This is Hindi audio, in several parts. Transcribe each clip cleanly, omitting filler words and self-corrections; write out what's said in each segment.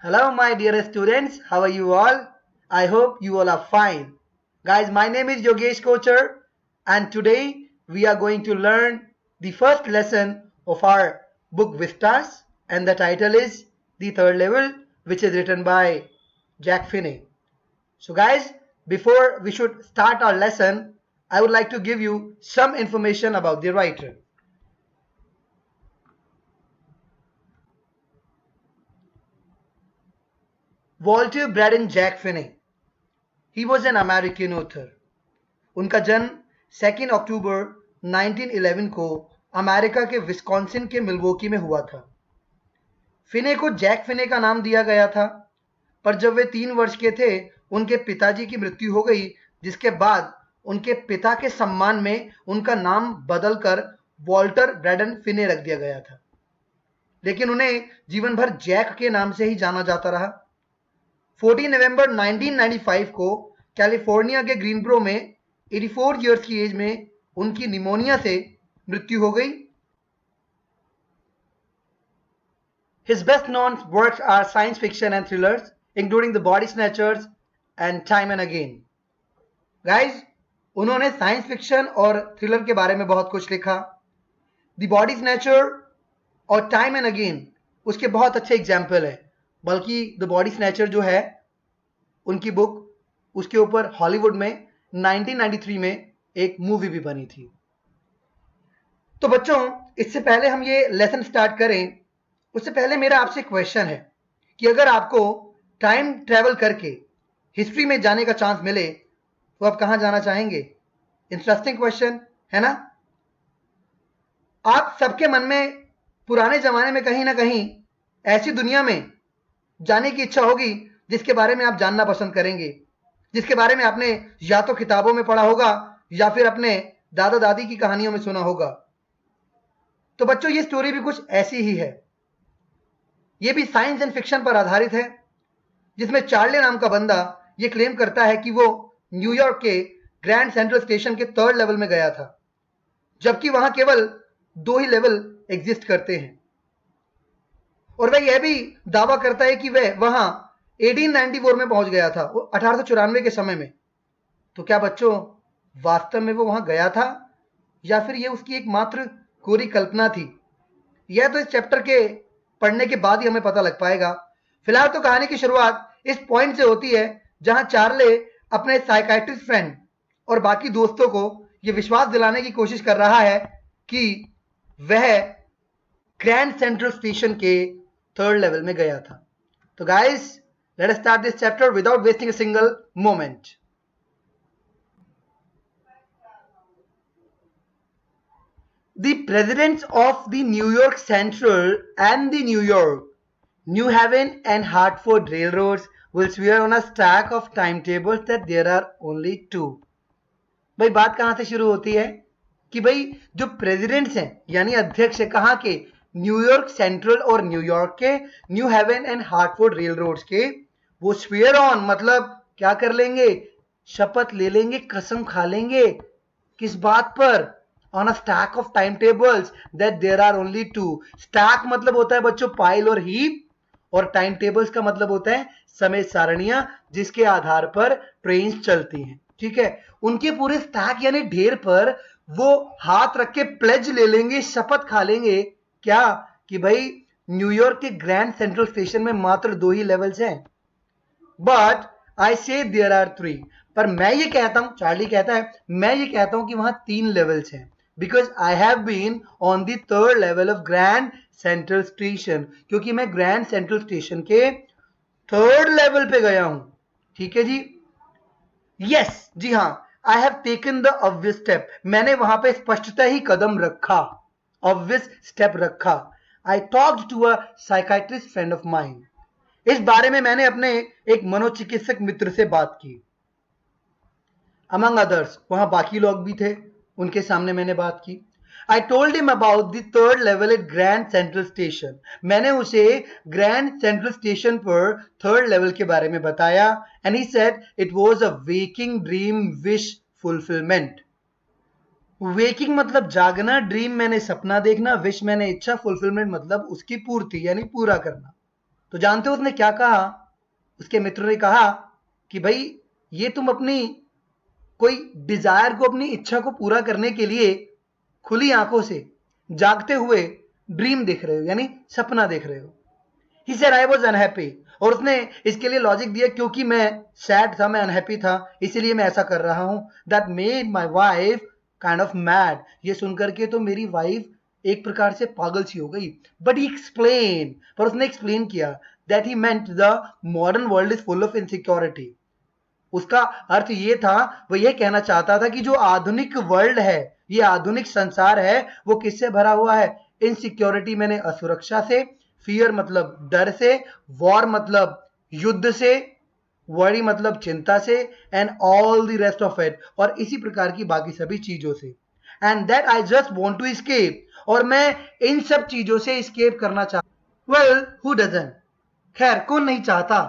Hello, my dear students. How are you all? I hope you all are fine. Guys, my name is Yogesh Kochar, and today we are going to learn the first lesson of our book Vistas, and the title is The Third Level, which is written by Jack Finney. So, guys, before we should start our lesson, I would like to give you some information about the writer. Walter Braden Jack Finney. He was an American author. उनका जन्म 2 अक्टूबर 1911 को अमेरिका के विस्कॉन्सिन के मिल्वॉकी में हुआ था। फिने को जैक फिने का नाम दिया गया था, पर जब वे 3 वर्ष के थे उनके पिताजी की मृत्यु हो गई, जिसके बाद उनके पिता के सम्मान में उनका नाम बदलकर वॉल्टर ब्रैडन फिने रख दिया गया था, लेकिन उन्हें जीवन भर जैक के नाम से ही जाना जाता रहा। 14 नवंबर 1995 को कैलिफोर्निया के ग्रीनब्रो में 84 ईयर्स की एज में उनकी निमोनिया से मृत्यु हो गई। His best known works are science fiction and thrillers, including The Body Snatchers and Time and Again. Guys, उन्होंने साइंस फिक्शन और थ्रिलर के बारे में बहुत कुछ लिखा। द बॉडी स्नैचर और टाइम एंड अगेन उसके बहुत अच्छे एग्जाम्पल है, बल्कि द बॉडी स्नैचर जो है उनकी बुक, उसके ऊपर हॉलीवुड में 1993 में एक मूवी भी बनी थी। तो बच्चों, इससे पहले हम ये लेसन स्टार्ट करें, उससे पहले मेरा आपसे क्वेश्चन है कि अगर आपको टाइम ट्रेवल करके हिस्ट्री में जाने का चांस मिले तो आप कहां जाना चाहेंगे? इंटरेस्टिंग क्वेश्चन है ना? आप सबके मन में पुराने जमाने में कहीं ना कहीं ऐसी दुनिया में जाने की इच्छा होगी जिसके बारे में आप जानना पसंद करेंगे, जिसके बारे में आपने या तो किताबों में पढ़ा होगा या फिर अपने दादा दादी की कहानियों में सुना होगा। तो बच्चों, ये स्टोरी भी कुछ ऐसी ही है। ये भी साइंस एंड फिक्शन पर आधारित है, जिसमें चार्ले नाम का बंदा ये क्लेम करता है कि वो न्यूयॉर्क के ग्रैंड सेंट्रल स्टेशन के 3rd लेवल में गया था, जबकि वहां केवल 2 ही लेवल एग्जिस्ट करते हैं। और वह यह भी दावा करता है कि वह वहां 1894 में पहुंच गया था, 1894 के समय में। तो क्या बच्चों, वास्तव में वो वहां गया था या फिर ये उसकी एक मात्र कोरी कल्पना थी? यह तो इस चैप्टर के पढ़ने के बाद ही हमें पता लग पाएगा। फिलहाल तो कहानी की शुरुआत इस पॉइंट से होती है जहां चार्ले अपने साइकाइट्रिस्ट फ्रेंड और बाकी दोस्तों को यह विश्वास दिलाने की कोशिश कर रहा है कि वह ग्रैंड सेंट्रल स्टेशन के 3rd लेवल में गया था। तो guys, let us start this chapter without wasting a single moment. The presidents of the New York Central and the New York, New Haven and Hartford railroads will swear on a stack of timetables that there are only 2. भाई बात कहां से शुरू होती है कि भाई जो प्रेसिडेंट्स हैं यानी अध्यक्ष है कहां के? न्यूयॉर्क सेंट्रल और न्यूयॉर्क के न्यू हेवन एंड हार्टफोर्ड रेलरोड्स के, वो स्वेयर ऑन मतलब क्या कर लेंगे? शपथ ले लेंगे, कसम खा लेंगे। किस बात पर? On a stack of time tables that there are only 2. Stack मतलब होता है बच्चों पाइल और हीप, और टाइम टेबल्स का मतलब होता है समय सारणियां जिसके आधार पर ट्रेन चलती हैं। ठीक है, उनके पूरे स्टैक यानी ढेर पर वो हाथ रख के प्लेज ले लेंगे, शपथ खा लेंगे क्या कि भाई न्यूयॉर्क के ग्रैंड सेंट्रल स्टेशन में मात्र 2 ही लेवल्स हैं। बट आई से देयर आर 3. पर मैं ये कहता हूं, चार्ली कहता है, मैं ये कहता हूं कि वहां 3 लेवल्स हैं, because I have been on the 3rd level of Grand Central Station, क्योंकि मैं ग्रैंड सेंट्रल स्टेशन के 3rd लेवल पे गया हूं। ठीक है जी, यस जी हाँ, I have taken the obvious step, मैंने वहां पे स्पष्टतः ही कदम रखा, ऑब्वियस स्टेप रखा। I talked to a psychiatrist friend of mine, इस बारे में मैंने अपने एक मनोचिकित्सक मित्र से बात की। अमंग अदर्स, वहां बाकी लोग भी थे, उनके सामने मैंने बात की। I told him about the 3rd level at Grand Central Station, मैंने उसे ग्रैंड सेंट्रल स्टेशन पर 3rd लेवल के बारे में बताया। And he said it was a waking dream wish fulfilment. Waking मतलब जागना, ड्रीम मैंने सपना देखना, विश मैंने इच्छा, फुलफिलमेंट मतलब उसकी पूर्ति यानी पूरा करना। तो जानते हो उसने क्या कहा? उसके मित्र ने कहा कि भाई ये तुम अपनी कोई डिजायर को, अपनी इच्छा को पूरा करने के लिए खुली आंखों से जागते हुए ड्रीम देख रहे हो, यानी सपना देख रहे हो। He said I was unhappy, और उसने इसके लिए लॉजिक दिया क्योंकि मैं सैड था, मैं अनहैप्पी था, इसीलिए मैं ऐसा कर रहा हूं। That made my wife kind of mad. ये सुनकर के तो मेरी वाइफ एक प्रकार से पागल सी हो गई। बट ही एक्सप्लेन, पर उसने एक्सप्लेन किया that he meant the modern world is full of insecurity. उसका अर्थ ये था, वो ये कहना चाहता था कि जो आधुनिक वर्ल्ड है, ये आधुनिक संसार है, वो किससे भरा हुआ है? इनसिक्योरिटी मैंने असुरक्षा से, फियर मतलब डर से, वॉर मतलब युद्ध से, वरी मतलब चिंता से, and all the rest of it, और इसी प्रकार की बाकी सभी चीजों से। And that I just want to escape, और मैं इन सब चीजों से escape करना चाहता। Well who doesn't? खैर कौन नहीं चाहता,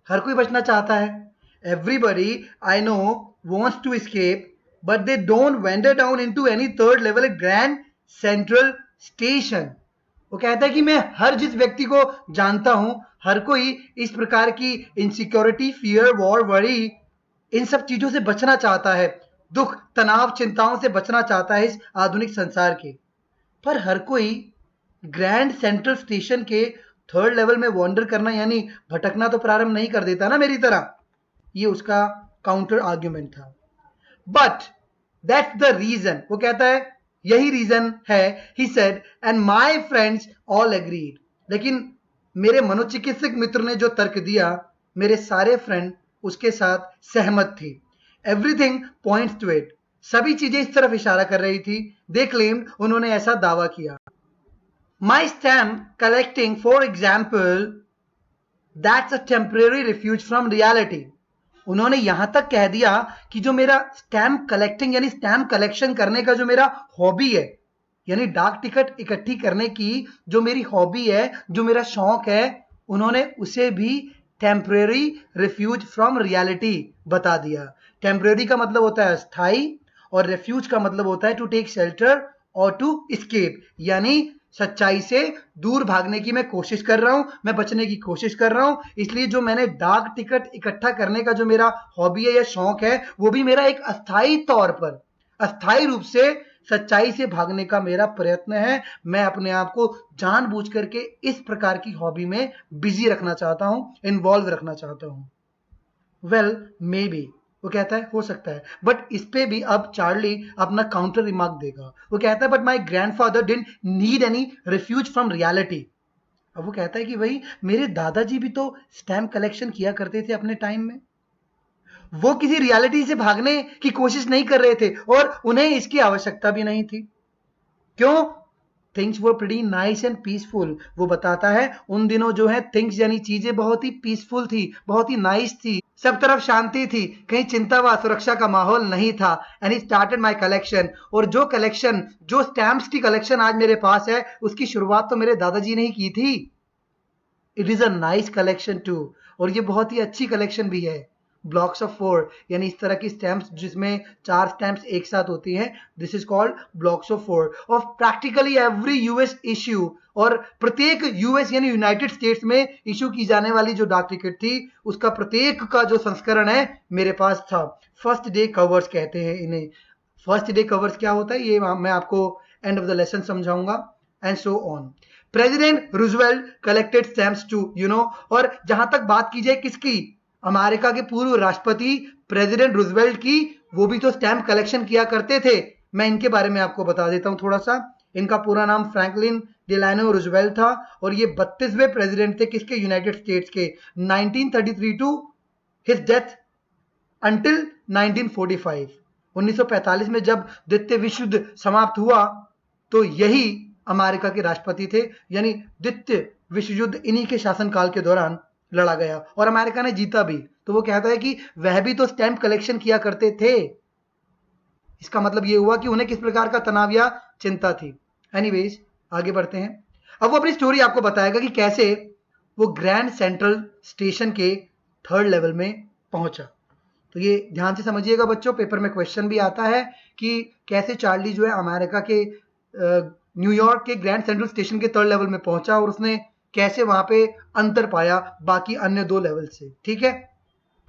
हर कोई बचना चाहता है। Everybody I know wants to escape, but they don't wander down into any third level at Grand Central Station. वो कहता है कि मैं हर जिस व्यक्ति को जानता हूं, हर कोई इस प्रकार की इनसिक्योरिटी, फियर, वॉर, वरी, इन सब चीजों से बचना चाहता है, दुख, तनाव, चिंताओं से बचना चाहता है इस आधुनिक संसार के। पर हर कोई ग्रैंड सेंट्रल स्टेशन के थर्ड लेवल में वॉन्डर करना, यानी भटकना तो प्रारंभ नहीं कर देता ना मेरी तरह। ये उसका काउंटर आर्ग्यूमेंट था। बट दैट्स द रीजन, वो कहता है यही रीजन है। He said and my friends all agreed. लेकिन मेरे मनोचिकित्सक मित्र ने जो तर्क दिया, मेरे सारे फ्रेंड उसके साथ सहमत थे। एवरीथिंग पॉइंट्स टू इट, सभी चीजें इस तरफ इशारा कर रही थी। दे क्लेम्ड, उन्होंने ऐसा दावा किया। माई stamp collecting for example, that's a temporary refuse from reality. उन्होंने यहां तक कह दिया कि जो मेरा स्टैम्प कलेक्टिंग, यानी स्टैम्प कलेक्शन करने का जो मेरा हॉबी है, यानी डाक टिकट इकट्ठी करने की जो मेरी हॉबी है, जो मेरा शौक है, उन्होंने उसे भी टेम्परेरी रिफ्यूज फ्रॉम रियलिटी बता दिया। टेम्परेरी का मतलब होता है अस्थाई, और रेफ्यूज का मतलब होता है टू टेक शेल्टर और टू escape, यानी सच्चाई से दूर भागने की मैं कोशिश कर रहा हूं, मैं बचने की कोशिश कर रहा हूं। इसलिए जो मैंने डाक टिकट इकट्ठा करने का जो मेरा हॉबी है या शौक है, वो भी मेरा एक अस्थाई तौर पर, अस्थाई रूप से सच्चाई से भागने का मेरा प्रयत्न है। मैं अपने आप को जानबूझ करके इस प्रकार की हॉबी में बिजी रखना चाहता हूं, इन्वॉल्व रखना चाहता हूं। वेल मे बी, वो कहता है हो सकता है। बट इस पे भी अब चार्ली अपना काउंटर रिमार्क देगा। वो कहता है but my grandfather didn't need any refuse from reality. अब वो कहता है कि भाई मेरे दादाजी भी तो स्टैम्प कलेक्शन किया करते थे अपने टाइम में, वो किसी रियलिटी से भागने की कोशिश नहीं कर रहे थे, और उन्हें इसकी आवश्यकता भी नहीं थी। क्यों? Things were pretty nice and peaceful. वो बताता है उन दिनों जो है थिंग्स यानी चीजें बहुत ही पीसफुल थी, बहुत ही नाइस थी, सब तरफ शांति थी, कहीं चिंता व सुरक्षा का माहौल नहीं था। And he started my collection, और जो कलेक्शन, जो स्टैम्प्स की कलेक्शन आज मेरे पास है, उसकी शुरुआत तो मेरे दादाजी ने ही की थी। It is a nice collection too, और ये बहुत ही अच्छी कलेक्शन भी है। ब्लॉक्स ऑफ 4, यानी इस तरह की स्टैम्प्स जिसमें 4 स्टैम्प्स एक साथ होती हैं, this is called blocks of 4 of practically every US issue. और प्रत्येक यूएस यानी यूनाइटेड स्टेट्स में इशू की जाने वाली जो डाक टिकट थी, उसका प्रत्येक का जो संस्करण है मेरे पास था। फर्स्ट डे कवर्स कहते हैं इन्हें। फर्स्ट डे कवर्स क्या होता है ये मैं आपको एंड ऑफ द लेसन समझाऊंगा, and so on. President Roosevelt collected stamps too, you know. और जहां तक बात की जाए किसकी, अमेरिका के पूर्व राष्ट्रपति प्रेसिडेंट रूजवेल्ट की, वो भी तो स्टैम्प कलेक्शन किया करते थे। मैं इनके बारे में आपको बता देता हूं थोड़ा सा। इनका पूरा नाम फ्रैंकलिन डिलानो रूजवेल्ट था, और ये 32वें प्रेसिडेंट थे किसके, यूनाइटेड स्टेट्स के, 1933 टू हिज डेथ अंटिल 1945। 1945 में जब द्वितीय विश्व युद्ध समाप्त हुआ, तो यही अमेरिका के राष्ट्रपति थे, यानी द्वितीय विश्व युद्ध इन्हीं के शासनकाल के दौरान लड़ा गया, और अमेरिका ने जीता भी। तो वो कहता है कि वह भी तो स्टैम्प कलेक्शन किया करते थे। इसका मतलब ये हुआ कि उन्हें किस प्रकार का तनाव या चिंता थी। एनीवेज आगे बढ़ते हैं। अब वो अपनी स्टोरी आपको बताएगा कि कैसे वो ग्रैंड सेंट्रल स्टेशन के थर्ड लेवल में पहुंचा। तो ये ध्यान से समझिएगा बच्चों, पेपर में क्वेश्चन भी आता है कि कैसे चार्ली जो है अमेरिका के न्यूयॉर्क के ग्रैंड सेंट्रल स्टेशन के थर्ड लेवल में पहुंचा, और उसने कैसे वहां पे अंतर पाया बाकी अन्य 2 लेवल से, ठीक है,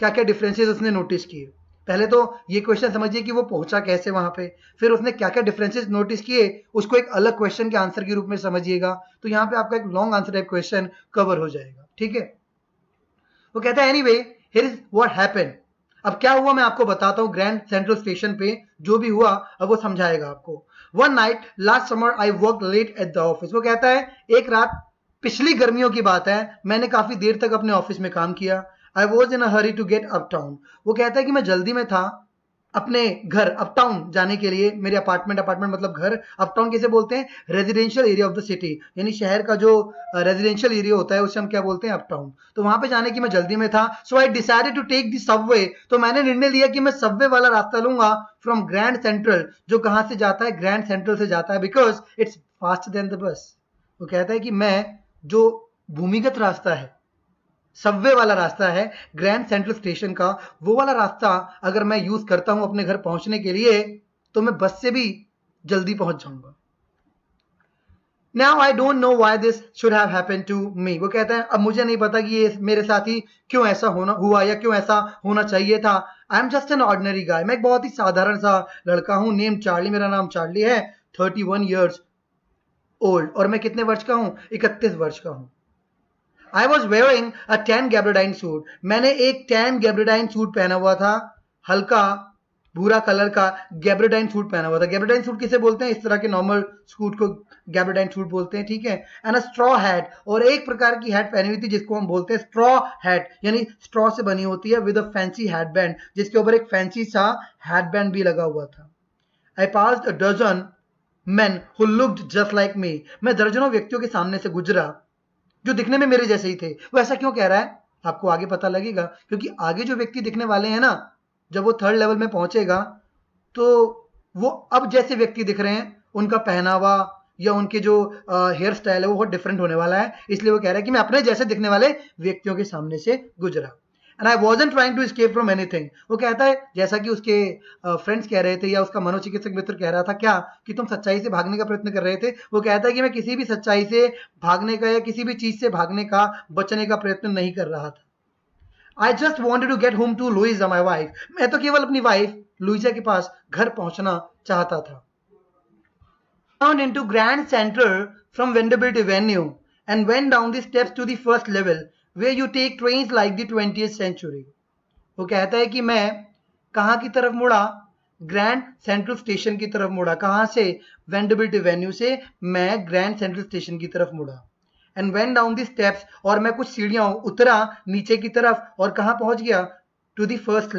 क्या क्या डिफरेंसेस उसने नोटिस किए। पहले तो ये क्वेश्चन समझिए कि वो पहुंचा कैसे वहां पे, फिर उसने क्या क्या डिफरेंसेस नोटिस किए, उसको एक अलग क्वेश्चन के आंसर के रूप में समझिएगा, तो यहाँ पे आपका एक long answer type question cover हो जाएगा, ठीक है। वो कहता है anyway here is what happened. अब क्या हुआ मैं आपको बताता हूँ, ग्रैंड सेंट्रल स्टेशन पे जो भी हुआ अब वो समझाएगा आपको। One night last summer I work late at the office. वो कहता है एक रात पिछली गर्मियों की बात है, मैंने काफी देर तक अपने ऑफिस में काम किया। I was in a hurry to get uptown. वो कहता है कि मैं जल्दी में था अपने घर अपटाउन जाने के लिए, मेरे अपार्टमेंट, अपार्टमेंट मतलब घर, अपटाउन किसे बोलते हैं, residential area of the city, यानी शहर का जो रेजिडेंशियल एरिया होता है उसे हम क्या बोलते हैं, अपटाउन। तो वहां पे जाने की मैं जल्दी में था, so I decided to take the subway. तो मैंने निर्णय लिया कि मैं सबवे वाला रास्ता लूंगा फ्रॉम ग्रैंड सेंट्रल, जो कहां से जाता है, ग्रैंड सेंट्रल से जाता है, because it's faster than the bus. वो कहता है कि मैं जो भूमिगत रास्ता है, सबवे वाला रास्ता है ग्रैंड सेंट्रल स्टेशन का, वो वाला रास्ता अगर मैं यूज करता हूं अपने घर पहुंचने के लिए तो मैं बस से भी जल्दी पहुंच जाऊंगा। Now I don't know why this should have happened to me. वो कहते हैं अब मुझे नहीं पता कि ये मेरे साथ ही क्यों ऐसा होना हुआ या क्यों ऐसा होना चाहिए था। I am just an ordinary guy, मैं एक बहुत ही साधारण सा लड़का हूं, नेम चार्ली, मेरा नाम चार्ली है, 31 ईयर्स ओल्ड, और मैं कितने वर्ष का हूं, 31 वर्ष का हूं। I was wearing a tan gabardine suit, मैंने एक टैन गैब्रेडाइन सूट पहना हुआ था, हल्का भूरा कलर का गैब्रेडाइन सूट पहना हुआ था। गैब्रेडाइन सूट किसे बोलते हैं, इस तरह के नॉर्मल सूट को गैब्रेडाइन सूट बोलते हैं, ठीक है। एंड अ स्ट्रॉ हैट, और एक प्रकार की हैट पहनी हुई थी जिसको हम बोलते हैं स्ट्रॉ हैट, यानी स्ट्रॉ से बनी होती है, with a fancy hat band, जिसके ऊपर एक फैंसी सा हैट बैंड भी लगा हुआ था। I passed a dozen men who looked just like me, मैं दर्जनों व्यक्तियों के सामने से गुजरा जो दिखने में मेरे जैसे ही थे। वो ऐसा क्यों कह रहा है आपको आगे पता लगेगा, क्योंकि आगे जो व्यक्ति दिखने वाले हैं ना, जब वो थर्ड लेवल में पहुंचेगा तो वो अब जैसे व्यक्ति दिख रहे हैं, उनका पहनावा या उनके जो हेयर स्टाइल है वो बहुत डिफरेंट होने वाला है, इसलिए वो कह रहा है कि मैं अपने जैसे दिखने वाले व्यक्तियों के सामने से गुजरा। And I wasn't trying to escape from anything. वो कहता है जैसा कि उसके फ्रेंड्स कह रहे थे या उसका मनोचिकित्सक मित्र कह रहा था क्या, कि तुम सच्चाई से भागने का प्रयत्न कर रहे थे। वो कहता है कि मैं किसी भी सच्चाई से भागने का या किसी भी चीज से भागने का, बचने का प्रयत्न नहीं कर रहा था। I just wanted to get home to Louisa my wife, मैं तो केवल अपनी वाइफ लुइजा के पास घर पहुंचना चाहता था। Turned into Grand Central from Vanderbilt Avenue and went down the steps to the first level where you take trains like the 20th century. वो कहता है कि मैं कहाँ की तरफ मुड़ा, ग्रैंड सेंट्रल स्टेशन की तरफ मुड़ा। कहाँ से, वेंडरबिल्ट एवेन्यू से मैं ग्रैंड सेंट्रल स्टेशन की तरफ मुड़ा। And went down the steps, और मैं कुछ सीढ़ियां उतरा नीचे की तरफ, और कहाँ पहुंच गया, टू दी फर्स्ट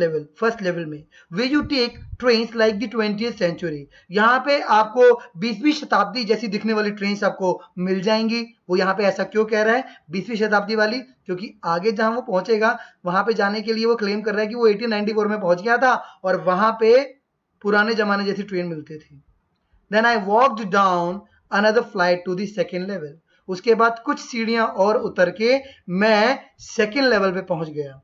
लेवल में, way you take trains like the 20th century. यहाँ पे आपको 20वीं शताब्दी जैसी दिखने वाली ट्रेन्स आपको मिल जाएंगी। वो यहाँ पे ऐसा क्यों कह रहा है 20वीं शताब्दी वाली, क्योंकि आगे जहां वो पहुंचेगा वहां पे जाने के लिए वो क्लेम कर रहा है कि वो 1894 में पहुंच गया था और वहां पे पुराने जमाने जैसी ट्रेन मिलती थी। Then I walked down another flight to the second level. उसके बाद कुछ सीढ़ियां और उतर के मैं सेकेंड लेवल पे पहुंच गया।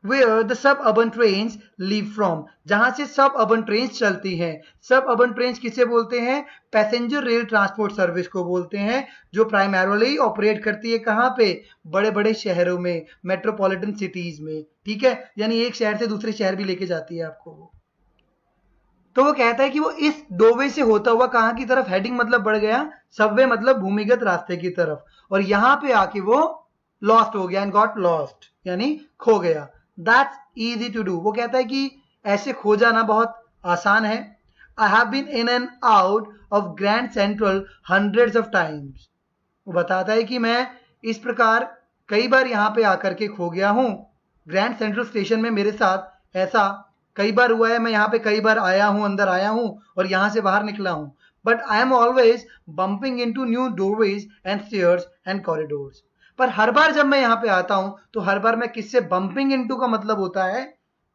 where the suburban trains leave from, जहां से सब अर्बन ट्रेन्स चलती हैं। सब अर्बन ट्रेन्स किसे बोलते हैं, पैसेंजर रेल ट्रांसपोर्ट सर्विस को बोलते हैं, जो प्राइमरली ऑपरेट करती है कहां पे, बड़े बड़े शहरों में, मेट्रोपॉलिटन सिटीज में, ठीक है, यानी एक शहर से दूसरे शहर भी लेके जाती है आपको वो। तो वो कहता है कि वो इस डोवे से होता हुआ कहां की तरफ हेडिंग, मतलब बढ़ गया, सबवे मतलब भूमिगत रास्ते की तरफ, और यहां पे आके वो लॉस्ट हो गया, एंड गॉट लॉस्ट यानी खो गया। That's easy to do. वो कहता है कि ऐसे खो जाना बहुत आसान है। I have been in and out of Grand Central hundreds of times. वो बताता है कि मैं इस प्रकार कई बार यहाँ पे आकर के खो गया हूँ। ग्रैंड सेंट्रल स्टेशन में मेरे साथ ऐसा कई बार हुआ है, मैं यहाँ पे कई बार आया हूँ, अंदर आया हूँ और यहाँ से बाहर निकला हूँ। But I am always bumping into new doorways and stairs and corridors. पर हर बार जब मैं यहाँ पे आता हूँ तो हर बार मैं किससे, बम्पिंग इनटू का मतलब होता है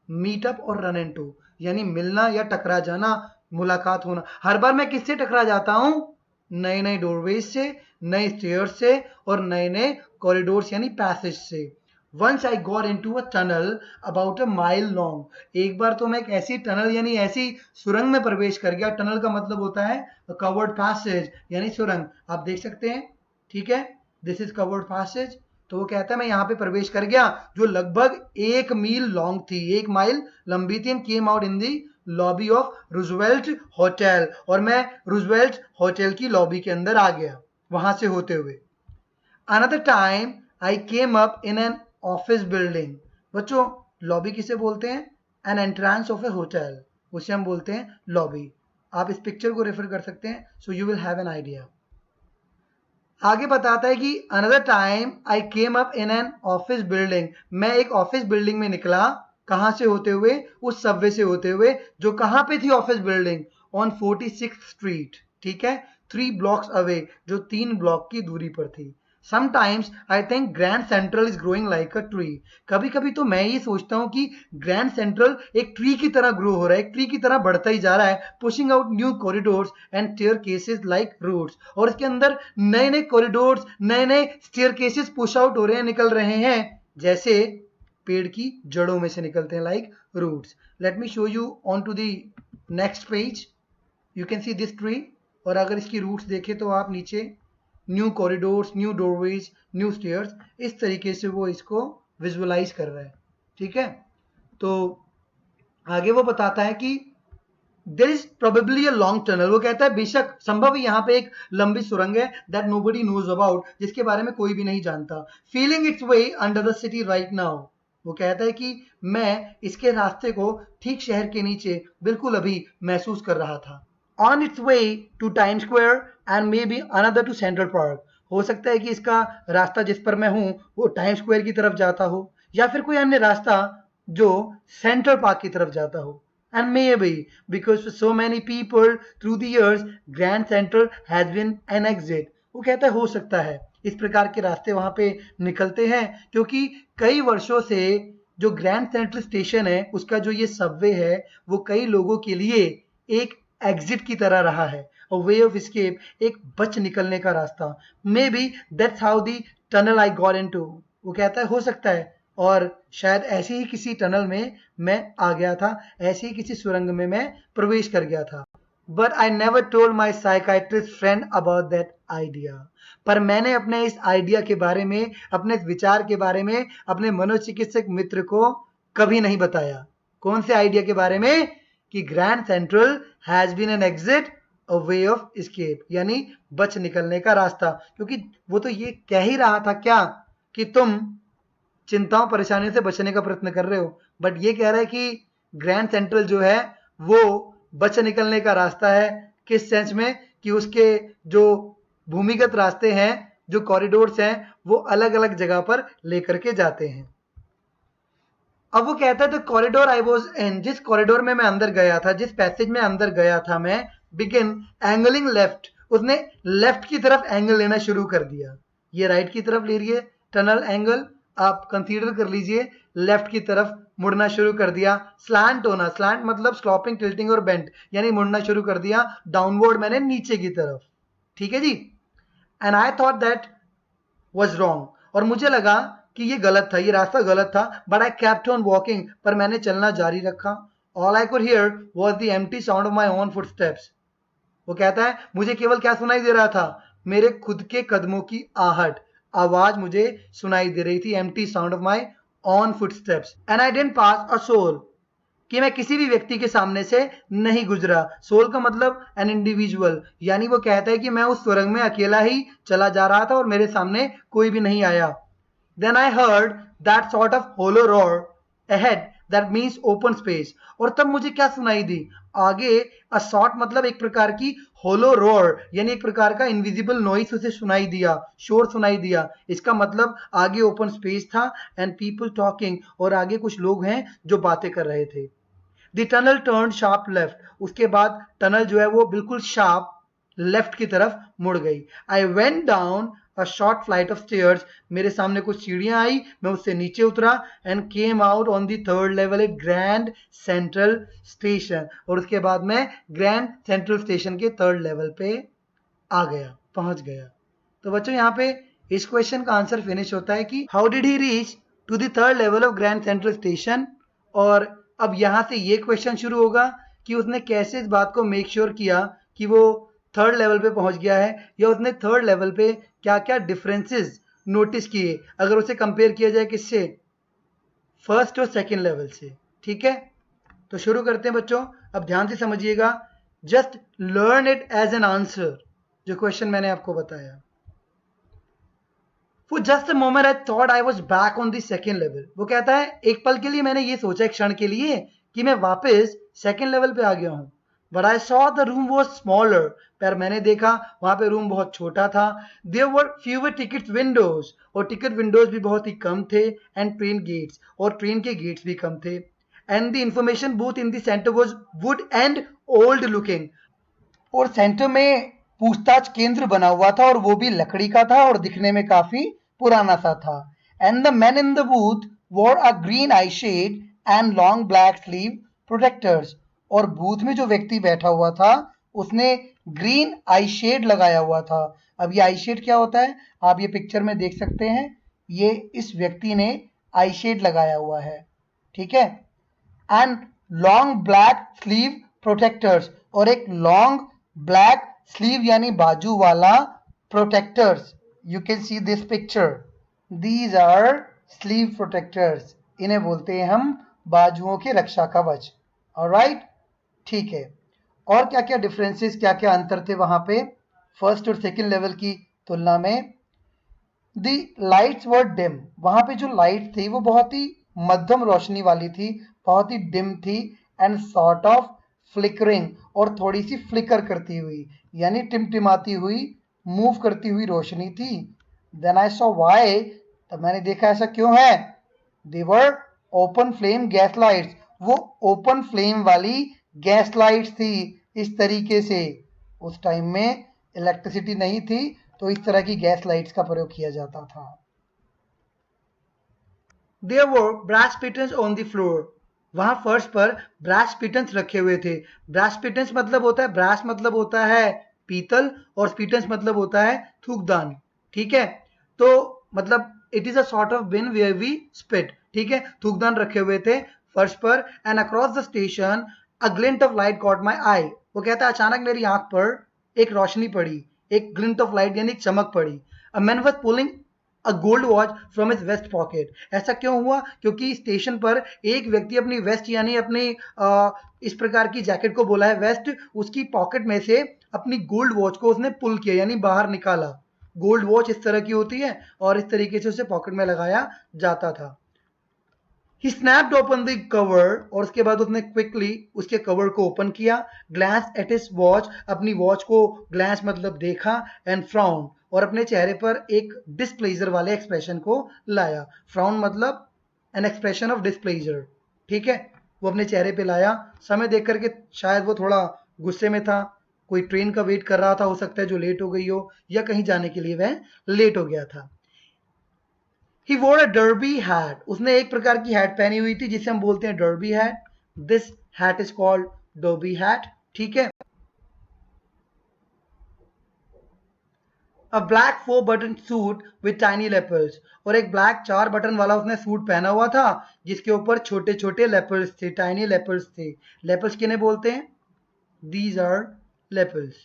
मीटअप और रन इनटू, यानी मिलना या टकरा जाना, मुलाकात होना। हर बार मैं किससे टकरा जाता हूँ, नए नए डोरवेज से, नए स्टेयर्स से और नए नए कॉरिडोर्स यानी पैसेज से। Once I got into a tunnel about a mile long, एक बार तो मैं एक ऐसी टनल यानी ऐसी सुरंग में प्रवेश कर गया। टनल का मतलब होता है कवर्ड पैसेज यानी सुरंग। आप देख सकते हैं ठीक है, दिस इज कवर्ड पैसेज। तो वो कहता है मैं यहाँ पे प्रवेश कर गया जो लगभग 1 मील लॉन्ग थी, 1 माइल लंबी थी, and came out in the lobby of Roosevelt hotel, और मैं रूजवेल्ट होटल की लॉबी के अंदर आ गया वहां से होते हुए। Another time I came up in an office building. बच्चों लॉबी किसे बोलते हैं? N entrance of A hotel, उसे हम बोलते हैं लॉबी। आप इस पिक्चर को रेफर कर सकते हैं, so you will have an idea. आगे बताता है कि another time I came up in an office building, मैं एक ऑफिस बिल्डिंग में निकला, कहां से होते हुए? उस सबवे से होते हुए जो कहां पे थी office building? On 46th street, ठीक है, 3 ब्लॉक्स अवे, जो 3 ब्लॉक की दूरी पर थी। Sometimes I think grand central is growing like a tree, कभी कभी तो मैं ये सोचता हूँ कि ग्रैंड सेंट्रल एक ट्री की तरह ग्रो हो रहा है, एक ट्री की तरह बढ़ता ही जा रहा है, pushing out new corridors and staircases like roots, और इसके अंदर नए नए कॉरिडोर्स, नए नए स्टेयर केसेस पुश आउट हो रहे हैं, निकल रहे हैं, जैसे पेड़ की जड़ों में से निकलते हैं, like roots. Let me show you on to the next page, you can see this tree, और अगर इसकी रूट्स देखें तो आप नीचे new corridors, new doorways, new stairs, इस तरीके से वो इसको विजुअलाइज कर रहा है, ठीक है। तो आगे वो बताता है कि there is probably a long tunnel, वो कहता है बेशक संभव यहाँ पे एक लंबी सुरंग है, दैट नोबडी नोज अबाउट, जिसके बारे में कोई भी नहीं जानता, feeling it's way under the city right now, वो कहता है कि मैं इसके रास्ते को ठीक शहर के नीचे बिल्कुल अभी महसूस कर रहा था। On its way to Time Square and may be another to Central Park, हो सकता है कि इसका रास्ता जिस पर मैं हूँ वो टाइम स्क्वायर की तरफ जाता हो, या फिर कोई अन्य रास्ता जो सेंट्रल पार्क की तरफ जाता हो। And maybe because for so many people through the years Grand Central has been an exit, वो कहता है हो सकता है इस प्रकार के रास्ते वहां पे निकलते हैं क्योंकि कई वर्षों से जो ग्रैंड सेंट्रल स्टेशन है उसका जो ये सबवे है वो कई लोगों के लिए एक एग्जिट की तरह रहा है, a way of escape, एक बच निकलने का रास्ता। May be that's how the tunnel I got into, वो कहता है हो सकता है और शायद ऐसे ही किसी टनल में मैं आ गया था, ऐसे ही किसी सुरंग में मैं प्रवेश कर गया था। But I never told my psychiatrist friend about that idea, पर मैंने अपने इस आइडिया के बारे में, अपने इस विचार के बारे में अपने मनोचिकित्सक मित्र को कभी नहीं बताया। कौन से आइडिया के बारे में? कि Grand Central has been an exit, a way of escape, यानी बच निकलने का रास्ता, क्योंकि वो तो ये कह ही रहा था क्या कि तुम चिंताओं परेशानियों से बचने का प्रयत्न कर रहे हो, बट ये कह रहा है कि ग्रैंड सेंट्रल जो है वो बच निकलने का रास्ता है। किस सेंस में? कि उसके जो भूमिगत रास्ते हैं, जो कॉरिडोर्स हैं, वो अलग अलग जगह पर लेकर के जाते हैं। अब वो कहता है द कॉरिडोर आई वॉज इन, जिस कॉरिडोर में मैं अंदर गया था, जिस पैसेज में अंदर गया था मैं, बिगिन एंगलिंग लेफ्ट, उसने लेफ्ट की तरफ एंगल लेना शुरू कर दिया। ये राइट की तरफ ले रही है टनल एंगल, आप कंसीडर कर लीजिए लेफ्ट की तरफ मुड़ना शुरू कर दिया। स्लैंट होना, स्लैंट मतलब स्लॉपिंग, टिल्टिंग और बेंट, यानी मुड़ना शुरू कर दिया डाउनवर्ड, मैंने नीचे की तरफ, ठीक है जी। And I thought that was wrong, और मुझे लगा कि ये गलत था, ये रास्ता गलत था, but I kept on walking, पर मैंने चलना जारी रखा। All I could hear was the empty sound of my own footsteps, वो कहता है मुझे केवल क्या सुनाई दे रहा था? मेरे खुद के कदमों की आहट, आवाज मुझे सुनाई दे रही थी, empty sound of my own footsteps. And I didn't pass a soul, कि मैं किसी भी व्यक्ति के सामने से नहीं गुजरा। सोल का मतलब एन इंडिविजुअल, यानी वो कहता है कि मैं उस सुरंग में अकेला ही चला जा रहा था और मेरे सामने कोई भी नहीं आया। Then I heard that sort of hollow roar ahead that means open space, और तब मुझे क्या सुनाई दी आगे? a sort मतलब एक प्रकार की hollow roar, यानी एक प्रकार का इनविजिबल नॉइस उसे सुनाई दिया, शोर सुनाई दिया। इसका मतलब आगे ओपन स्पेस था एंड पीपल टॉकिंग, और आगे कुछ लोग हैं जो बातें कर रहे थे। The tunnel turn sharp left, उसके बाद टनल जो है वो बिल्कुल शार्प लेफ्ट की तरफ मुड़ गई। I went down a short flight of stairs, मेरे सामने कुछ सीढ़ियां आई, मैं उससे नीचे उतरा, and came out on the third level at Grand Central Station, और उसके बाद मैं ग्रैंड सेंट्रल स्टेशन के थर्ड लेवल पे आ गया, पहुंच गया। तो बच्चों यहाँ पे इस क्वेश्चन का आंसर फिनिश होता है कि how did he reach to the third level of Grand Central Station. और अब यहाँ से ये क्वेश्चन शुरू होगा कि उसने कैसे इस बात को मेक श्योर किया कि वो थर्ड लेवल पे पहुंच गया है, या उसने थर्ड लेवल पे क्या क्या डिफरेंसेस नोटिस किए अगर उसे कंपेयर किया जाए किससे, फर्स्ट और सेकंड लेवल से। ठीक है, तो शुरू करते हैं बच्चों। अब ध्यान से समझिएगा, just learn it as an answer, जो क्वेश्चन मैंने आपको बताया। For just a moment I thought I was back on the second level। वो कहता है एक पल के लिए मैंने ये सोचा, एक क्षण के लिए, कि मैं वापस सेकंड लेवल पे आ गया हूँ। But I saw the room was smaller। पर मैंने देखा वहां पे रूम बहुत छोटा था। There were fewer ticket windows। और टिकट विंडोज भी बहुत ही कम थे। And train gates। और ट्रेन के गेट्स भी कम थे। And the information booth in the center was wood and old looking। और सेंटर में पूछताछ केंद्र बना हुआ था और वो भी लकड़ी का था और दिखने में काफी पुराना सा था। And the man in the booth wore a green eye shade and long black sleeve protectors. और बूथ में जो व्यक्ति बैठा हुआ था उसने ग्रीन आई शेड लगाया हुआ था। अब ये आई शेड क्या होता है, आप ये पिक्चर में देख सकते हैं, ये इस व्यक्ति ने आई शेड लगाया हुआ है। ठीक है, and long black sleeve protectors, और एक लॉन्ग ब्लैक स्लीव यानी बाजू वाला protectors. You can see this picture, these are sleeve protectors, इन्हें बोलते हैं हम बाजुओं के रक्षा कवच। ऑलराइट, ठीक है। और क्या क्या डिफरेंसेस, क्या क्या अंतर थे वहां पे फर्स्ट और सेकंड लेवल की तुलना में। दी लाइट्स वर डिम, वहां पे जो लाइट थी वो बहुत ही मध्यम रोशनी वाली थी, बहुत ही डिम थी। एंड सॉर्ट ऑफ फ्लिकरिंग, और थोड़ी सी फ्लिकर करती हुई यानी टिमटिमाती हुई, मूव करती हुई रोशनी थी। देन आई सॉ वाई, तब मैंने देखा ऐसा क्यों है। They were open flame gas lights, वो ओपन फ्लेम वाली गैस लाइट्स थी। इस तरीके से उस टाइम में इलेक्ट्रिसिटी नहीं थी तो इस तरह की गैस लाइट्स का प्रयोग किया जाता था। There were brass pittons on the floor। वहां फर्श पर ब्रास पिटन्स रखे हुए थे। ब्रास पिटन्स मतलब होता है, ब्रास मतलब होता है पीतल, और स्पिटन्स मतलब होता है थूकदान। ठीक है, तो मतलब it is a sort of bin where we spit. ठीक है, थूकदान रखे हुए थे फर्श पर। And across the station a glint of light caught my eye. वो कहता है अचानक मेरी आंख पर एक रोशनी पड़ी, एक ग्लिंट ऑफ लाइट यानी चमक पड़ी। A man was pulling a gold watch from his vest pocket. ऐसा क्यों हुआ, क्योंकि स्टेशन पर एक व्यक्ति अपनी वेस्ट यानी अपनी इस प्रकार की जैकेट को बोला है वेस्ट, उसकी पॉकेट में से अपनी गोल्ड वॉच को उसने पुल किया यानी बाहर निकाला। गोल्ड वॉच इस तरह की होती है और इस तरीके से उसे पॉकेट में लगाया जाता था। He snapped open the cover, और उसके बाद उसने क्विकली उसके कवर को ओपन किया। ग्लांस एट हिज वॉच, अपनी वॉच को ग्लांस मतलब देखा। एंड फ्राउन, और अपने चेहरे पर एक डिस्प्लेजर वाले एक्सप्रेशन को लाया। फ्राउन मतलब एन एक्सप्रेशन ऑफ डिस्प्लेजर। ठीक है, वो अपने चेहरे पे लाया। समय देख करके शायद वो थोड़ा गुस्से में था, कोई ट्रेन का वेट कर रहा था, हो सकता है जो लेट हो गई हो, या कहीं जाने के लिए वह लेट हो गया था। ही वोर अ डर्बी हैट, उसने एक प्रकार की हैट पहनी हुई थी जिसे हम बोलते हैं derby hat. This hat is called derby hat. ठीक है, अ black 4 button suit with tiny lepers, और एक ब्लैक 4 बटन वाला उसने सूट पहना हुआ था जिसके ऊपर छोटे छोटे लेपर्स थे, टाइनी लेपर्स थे। लेपर्स किन्हें बोलते हैं, दीज आर लेपर्स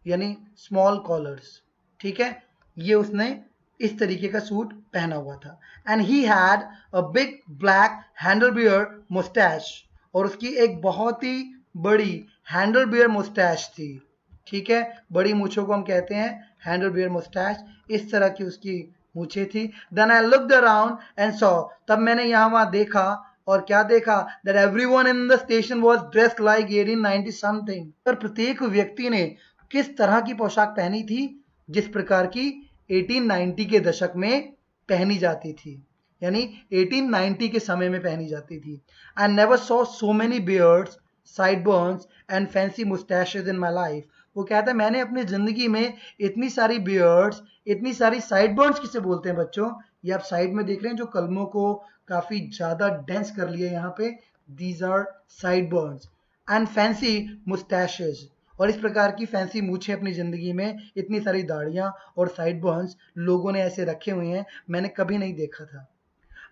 यानी स्मॉल कॉलर्स। ठीक है, ये उसने इस तरीके का सूट पहना हुआ था। And he had a big black handlebar moustache, और उसकी एक बहुत ही बड़ी हैंडल बियर मुस्टैश थी। ठीक है, बड़ी मूछों को हम कहते हैं हैंडल बियर मुस्टैश, इस तरह की उसकी मूछें थी। Then I looked around and saw, तब मैंने यहाँ वहां देखा, और क्या देखा, that everyone in the station was dressed like 1890 something. पर प्रत्येक व्यक्ति ने किस तरह की पोशाक पहनी थी, जिस प्रकार की 1890 के दशक में पहनी जाती थी, यानी 1890 के समय में पहनी जाती थी। I never saw so many beards, sideburns and fancy moustaches in my life. वो कहता है मैंने अपनी जिंदगी में इतनी सारी बियर्ड्स, इतनी सारी साइडबर्न्स किसे बोलते हैं बच्चों, ये आप साइड में देख रहे हैं जो कलमों को काफी ज्यादा डेंस कर लिया यहाँ पे, these are साइडबर्न्स। And fancy moustaches, और इस प्रकार की फैंसी मूछें अपनी जिंदगी में, इतनी सारी दाढ़ियां और साइड बर्न्स लोगों ने ऐसे रखे हुए हैं, मैंने कभी नहीं देखा था।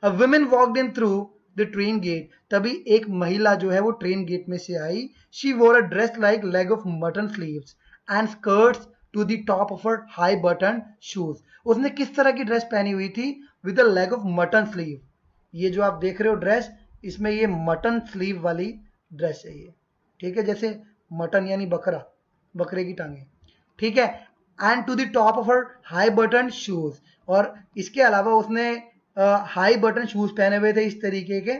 A woman walked in through the train gate, तभी एक महिला जो है वो ट्रेन गेट में से आई। She wore a dress like leg of mutton sleeves and skirts to the top of her high button shoes. उसने किस तरह की ड्रेस पहनी हुई थी? With the leg of mutton sleeve. ये जो आप देख रहे हो ड्रेस, इसमें ये मटन स्लीव वाली ड्रेस है ये, ठीक है, जैसे मटन यानी बकरा, बकरे की टांगे, ठीक है। And to the top of her high button shoes, और इसके अलावा उसने हाई बटन शूज पहने हुए थे इस तरीके के,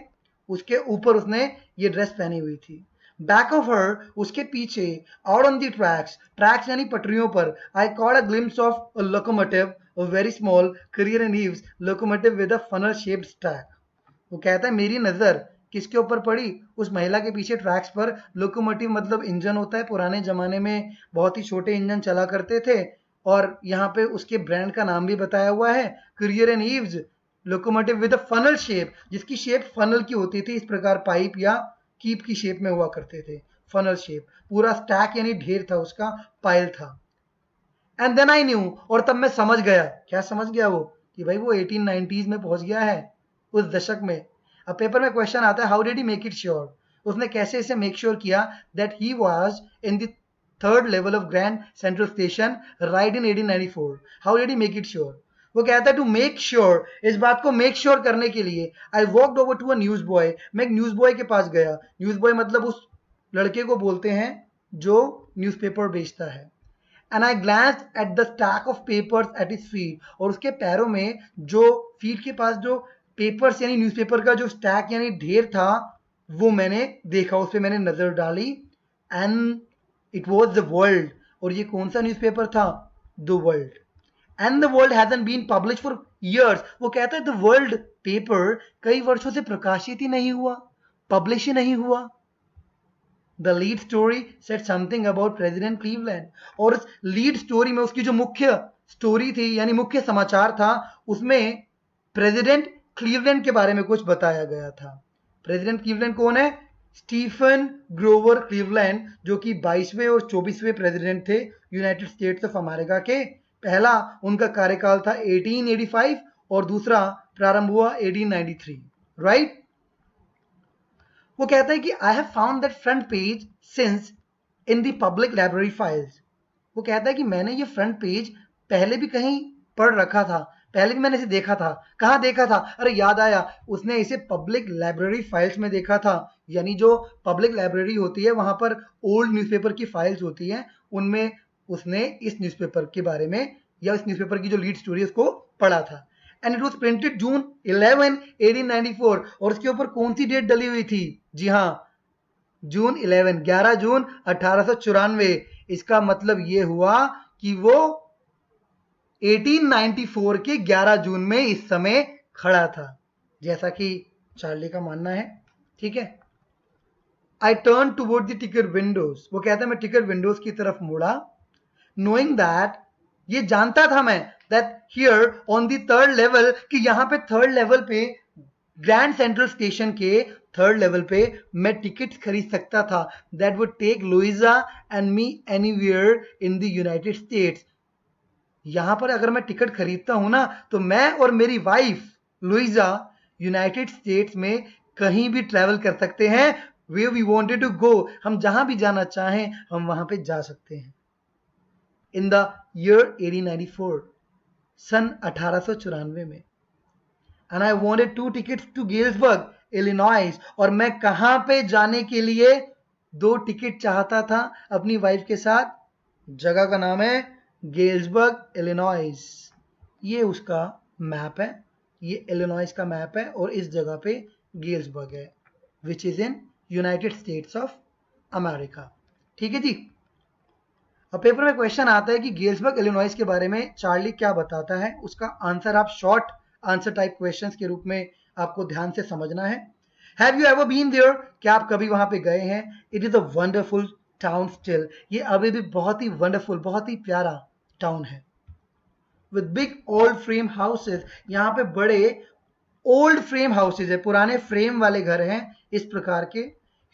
उसके ऊपर उसने ये ड्रेस पहनी हुई थी। बैक ऑफ हर, उसके पीछे, out on the tracks, tracks यानी पटरियों पर, आई caught a glimpse of a locomotive, a very small career in eaves locomotive with a funnel shaped stack। वो कहता है मेरी नजर किसके ऊपर पड़ी? उस महिला के पीछे ट्रैक्स पर। लोकोमोटिव मतलब इंजन होता है, पुराने जमाने में बहुत ही छोटे इंजन चला करते थे, और यहाँ पे उसके ब्रांड का नाम भी बताया हुआ है, courier and eaves locomotive with a funnel shape, जिसकी शेप फनल की होती थी, इस प्रकार पाइप या कीप की शेप में हुआ करते थे, फनल शेप। पूरा स्टैक यानी ढेर था उसका, पाइल था। एंड देन आई न्यू, और तब मैं समझ गया। क्या समझ गया वो? कि भाई वो 1890s में पहुंच गया है, उस दशक में। अब पेपर में क्वेश्चन आता है, how did he make it sure? उसने कैसे इसे मेक श्योर किया that he was in the third level of Grand Central station right in 1894? How did he make it sure? वो कहता है टू मेक श्योर, इस बात को मेक श्योर करने के लिए, I walked over to a newsboy, मैं एक न्यूज बॉय के पास गया। न्यूज बॉय मतलब उस लड़के को बोलते हैं जो न्यूज़पेपर बेचता है। And I glanced at the stack of papers at his feet, और उसके पैरों में जो फीट के पास जो पेपर्स यानी न्यूज़पेपर का जो स्टैक यानी ढेर था, वो मैंने देखा, उस पर मैंने नजर डाली। And it was the World, और ये कौन सा न्यूज़पेपर था? The World. And the World hasn't been publish for years. वो कहता है द वर्ल्ड पेपर कई वर्षों से प्रकाशित ही नहीं हुआ, पब्लिश ही नहीं हुआ। The lead story said something about president Cleveland, और उस लीड स्टोरी में उसकी जो मुख्य स्टोरी थी यानी मुख्य समाचार था, उसमें प्रेसिडेंट क्लीवलैंड के बारे में कुछ बताया गया था। प्रेसिडेंट क्लीवलैंड कौन है? स्टीफन ग्रोवर क्लीवलैंड, जो कि 22वें और 24वें प्रेसिडेंट थे यूनाइटेड स्टेट्स ऑफ अमेरिका के। पहला उनका कार्यकाल था 1885 और दूसरा प्रारंभ हुआ 1893, राइट। वो कहता है कि I have found that front page since in the public library files. वो कहता है कि मैंने ये फ्रंट पेज पहले भी कहीं पढ़ रखा था, पहले भी मैंने इसे देखा था। कहाँ देखा था? अरे याद आया, उसने इसे पब्लिक लाइब्रेरी फाइल्स में देखा था। यानी जो पब्लिक लाइब्रेरी होती है वहां पर ओल्ड न्यूज़पेपर की फाइल्स होती हैं, उनमें उसने इस न्यूज़पेपर के बारे में या इस न्यूज़पेपर की जो लीड स्टोरी है उसको पढ़ा था। एंड इट वॉज प्रिंटेड जून 11 1894, और उसके ऊपर कौन सी डेट डली हुई थी? जी हाँ, जून 11 जून 1894। इसका मतलब ये हुआ कि वो 1894 के 11 जून में इस समय खड़ा था, जैसा कि चार्ली का मानना है, ठीक है। I turn toward the ticket Windows, वो कहता है मैं टिकट विंडोज की तरफ मुड़ा, नोइंग दैट, ये जानता था मैं, that here on the third level, कि यहाँ पे थर्ड लेवल पे ग्रैंड सेंट्रल स्टेशन के थर्ड लेवल पे मैं टिकट खरीद सकता था, that would take Louisa and me anywhere in the United States. यहां पर अगर मैं टिकट खरीदता हूं ना, तो मैं और मेरी वाइफ लुइजा यूनाइटेड स्टेट्स में कहीं भी ट्रेवल कर सकते हैं, where we wanted to go, हम जहां भी जाना चाहें हम वहां पे जा सकते हैं। इन द ईयर 1894, सन 1894 में। And I wanted 2 tickets to Galesburg Illinois, और मैं कहां पे जाने के लिए 2 टिकट चाहता था अपनी वाइफ के साथ? जगह का नाम है गेल्सबर्ग इलिनॉइस। ये उसका मैप है, ये इलिनॉइस का मैप है, और इस जगह पे गेल्सबर्ग है, which is in United states of America. ठीक है जी। अब पेपर में क्वेश्चन आता है कि गेल्सबर्ग इलिनॉइस के बारे में चार्ली क्या बताता है, उसका आंसर आप शॉर्ट आंसर टाइप क्वेश्चंस के रूप में आपको ध्यान से समझना है। Have you ever been there? क्या आप कभी वहां पे गए हैं? It is a wonderful town still, ये अभी भी बहुत ही वंडरफुल, बहुत ही प्यारा टाउन है। With big old frame houses, यहाँ पे बड़े ओल्ड फ्रेम हाउसेज है, पुराने फ्रेम वाले घर हैं इस प्रकार के।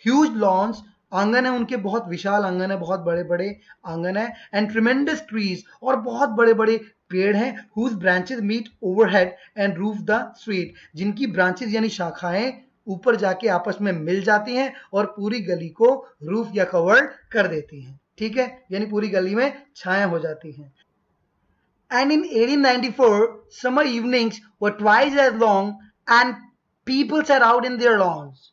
ह्यूज लॉन्स, आंगन है उनके, बहुत विशाल आंगन है, बहुत बड़े बड़े आंगन है। एंड ट्रिमेंडस ट्रीज, और बहुत बड़े बड़े पेड़ हैं, whose branches meet overhead and roof the street, जिनकी ब्रांचेस यानी शाखाएं ऊपर जाके आपस में मिल जाती हैं और पूरी गली को रूफ या कवर कर देती हैं। ठीक है, यानी पूरी गली में छाया हो जाती हैं। And in 1894, summer evenings were twice as long and people sat out in their lawns.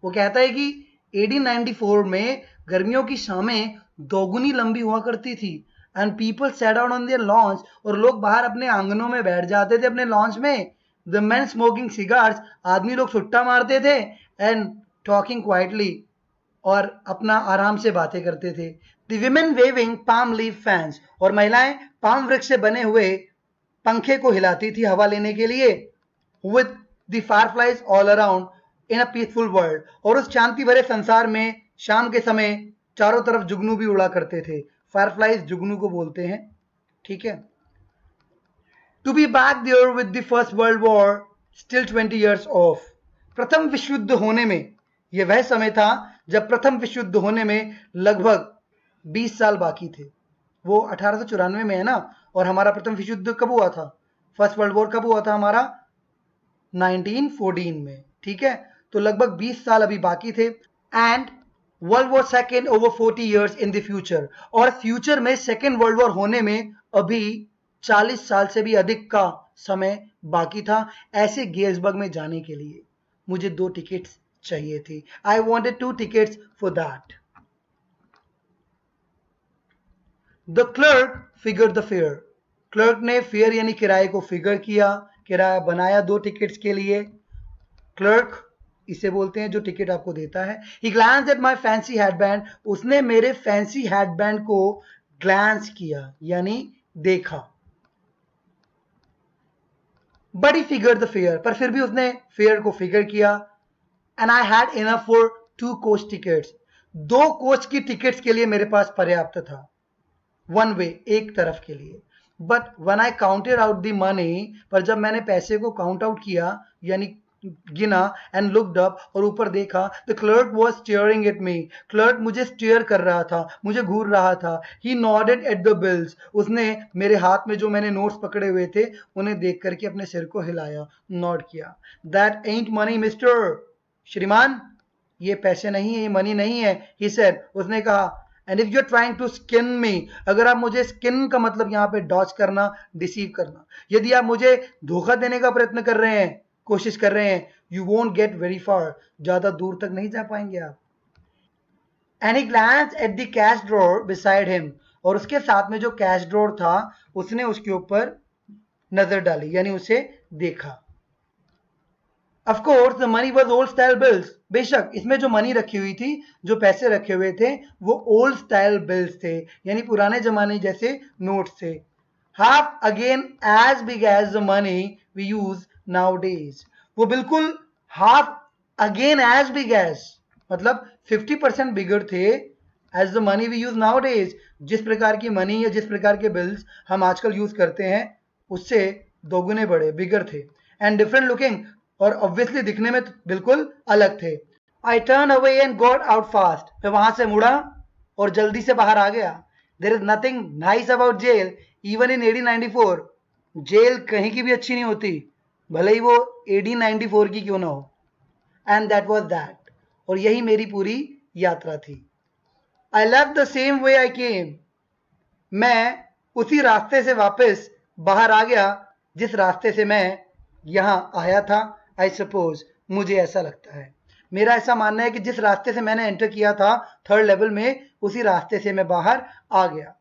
वो कहता है कि 1894 में गर्मियों की शामें दोगुनी लंबी हुआ करती थी and people sat out on their lawns, और लोग बाहर अपने आंगनों में बैठ जाते थे अपने लॉन्च में। द मैन स्मोकिंग सिगार्स, आदमी लोग सुट्टा मारते थे, एंड टॉकिंग क्वाइटली, और अपना आराम से बातें करते थे। The women waving palm leaf fans, और महिलाएं पाम वृक्ष से बने हुए पंखे को हिलाती थी हवा लेने के लिए। With the fireflies all around in a peaceful world, और उस शांति भरे संसार में शाम के समय चारों तरफ जुगनू भी उड़ा करते थे। फायरफ्लाइज जुगनू को बोलते हैं, ठीक है। To be back there with the First World War still 20 years off, प्रथम विश्व युद्ध होने में, यह वह समय था जब प्रथम विश्व युद्ध होने में लगभग 20 साल बाकी थे। वो 1894 में है ना, और हमारा प्रथम विश्व युद्ध कब हुआ था, फर्स्ट वर्ल्ड वॉर कब हुआ था हमारा, 1914 में, ठीक है। तो लगभग 20 साल अभी बाकी थे। And world war second over 40 years in the future, और फ्यूचर में सेकेंड वर्ल्ड वॉर होने में अभी 40 साल से भी अधिक का समय बाकी था। ऐसे गेल्सबर्ग में जाने के लिए मुझे 2 टिकट्स चाहिए थी। I wanted 2 tickets for that. The clerk figure the fair, clerk ने फेयर यानी किराए को फिगर किया, किराया बनाया 2 टिकट्स के लिए। क्लर्क इसे बोलते हैं जो टिकट आपको देता है। He glance at my fancy headband, उसने मेरे फैंसी हेडबैंड को ग्लैंस किया यानी देखा। But he figure the fare, पर फिर भी उसने फेयर को फिगर किया। And I had enough for 2 coach tickets, 2 coach की टिकट्स के लिए मेरे पास पर्याप्त था, वन वे, एक तरफ के लिए। But one I counted out the money, पर जब मैंने पैसे को काउंट आउट किया यानी गिना, एंड लुक्ड अप, और ऊपर देखा, the clerk was steering at me, clerk मुझे स्टीयर कर रहा था, मुझे घूर रहा था। ही नॉडेड एट द बिल्स, उसने मेरे हाथ में जो मैंने नोट्स पकड़े हुए थे उन्हें देख करके अपने सिर को हिलाया, नॉड किया। दैट एंट मनी मिस्टर, श्रीमान ये पैसे नहीं है, ये मनी नहीं है, ही सेड, उसने कहा। And if you are trying to skin me, अगर आप मुझे, स्किन का मतलब यहाँ पे डॉज करना, डिसीव करना, यदि आप मुझे धोखा देने का प्रयत्न कर रहे हैं, कोशिश कर रहे हैं, you won't get very far, ज्यादा दूर तक नहीं जा पाएंगे आप। And he glance at the cash drawer beside him, और उसके साथ में जो कैश ड्रॉर था उसने उसके ऊपर नजर डाली यानी उसे देखा। Of course, the money was old style bills. बेशक इसमें जो मनी रखी हुई थी, जो पैसे रखे हुए थे, वो ओल्ड स्टाइल बिल्स थे यानी पुराने जमाने जैसे नोट्स थे। Half again as big as the money we use nowadays, वो बिल्कुल half again as big as, मतलब 50% बिगर थे as the money we use nowadays, जिस प्रकार की मनी या जिस प्रकार के बिल्स हम आजकल यूज करते हैं उससे दोगुने बड़े, बिगर थे। एंड डिफरेंट लुकिंग, और ऑब्वियसली दिखने में बिल्कुल अलग थे। I turn away and got out fast, मैं वहां से मुड़ा और जल्दी से बाहर आ गया। There is nothing nice about jail even in 1894, jail कहीं की भी अच्छी नहीं होती, भले ही वो 1894 की क्यों ना हो। एंड दैट वॉज दैट, और यही मेरी पूरी यात्रा थी। I left the same way I came, मैं उसी रास्ते से वापस बाहर आ गया जिस रास्ते से मैं यहां आया था। आई सपोज, मुझे ऐसा लगता है, मेरा ऐसा मानना है कि जिस रास्ते से मैंने एंटर किया था 3rd लेवल में, उसी रास्ते से मैं बाहर आ गया।